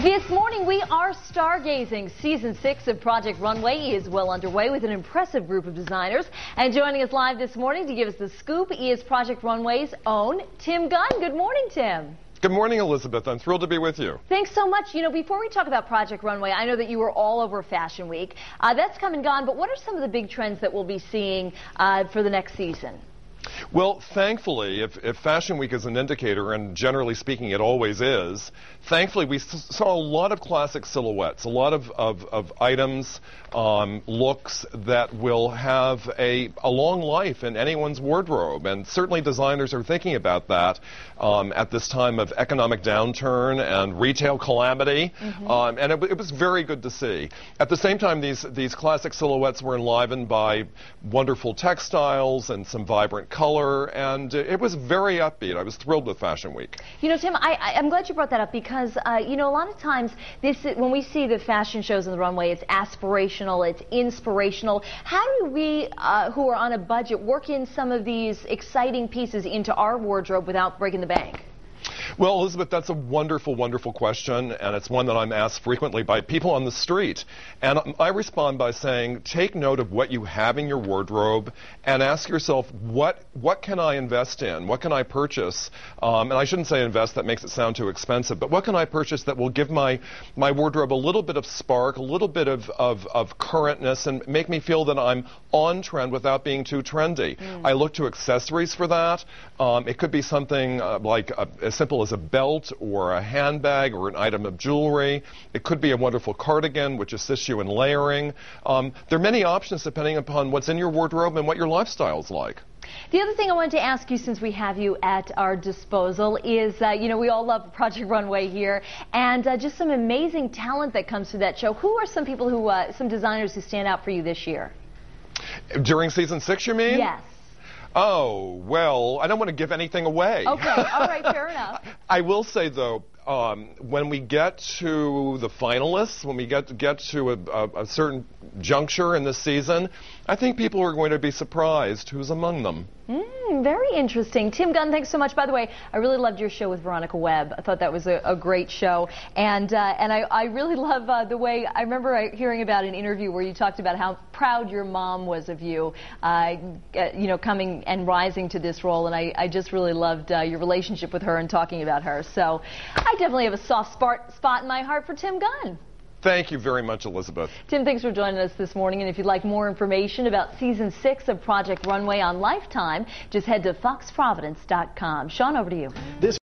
This morning we are stargazing. Season 6 of Project Runway is well underway with an impressive group of designers. And joining us live this morning to give us the scoop is Project Runway's own Tim Gunn. Good morning, Tim. Good morning, Elizabeth. I'm thrilled to be with you. Thanks so much. You know, before we talk about Project Runway, I know that you were all over Fashion Week. That's come and gone, but what are some of the big trends that we'll be seeing for the next season? Well, thankfully, if Fashion Week is an indicator, and generally speaking it always is, thankfully we saw a lot of classic silhouettes, a lot of items, looks that will have a long life in anyone's wardrobe. And certainly designers are thinking about that at this time of economic downturn and retail calamity. And it was very good to see. At the same time, these classic silhouettes were enlivened by wonderful textiles and some vibrant color, and it was very upbeat. I was thrilled with Fashion Week. You know, Tim, I'm glad you brought that up because, you know, a lot of times when we see the fashion shows on the runway, it's aspirational, it's inspirational. How do we, who are on a budget, work in some of these exciting pieces into our wardrobe without breaking the bank? Well, Elizabeth, that's a wonderful, wonderful question, and it's one that I'm asked frequently by people on the street. And I respond by saying, take note of what you have in your wardrobe and ask yourself, what can I invest in? What can I purchase? And I shouldn't say invest, that makes it sound too expensive, but what can I purchase that will give my wardrobe a little bit of spark, a little bit of currentness, and make me feel that I'm on trend without being too trendy? I look to accessories for that. It could be something like as simple as a belt or a handbag or an item of jewelry. It could be a wonderful cardigan which assists you in layering. There are many options depending upon what's in your wardrobe and what your lifestyle is like. The other thing I wanted to ask you, since we have you at our disposal, is, you know, we all love Project Runway here, and just some amazing talent that comes through that show. Who are some people who, some designers who stand out for you this year? During season 6, you mean? Yes. Oh, well, I don't want to give anything away. Okay, all right, fair enough. I will say, though, when we get to the finalists, when we get to a certain juncture in this season, I think people are going to be surprised who's among them. Very interesting. Tim Gunn, thanks so much. By the way, I really loved your show with Veronica Webb. I thought that was a great show. And I really love the way, I remember hearing about an interview where you talked about how proud your mom was of you, you know, coming and rising to this role. And I just really loved your relationship with her and talking about her. So I definitely have a soft spot in my heart for Tim Gunn. Thank you very much, Elizabeth. Tim, thanks for joining us this morning. And if you'd like more information about Season 6 of Project Runway on Lifetime, just head to foxprovidence.com. Sean, over to you.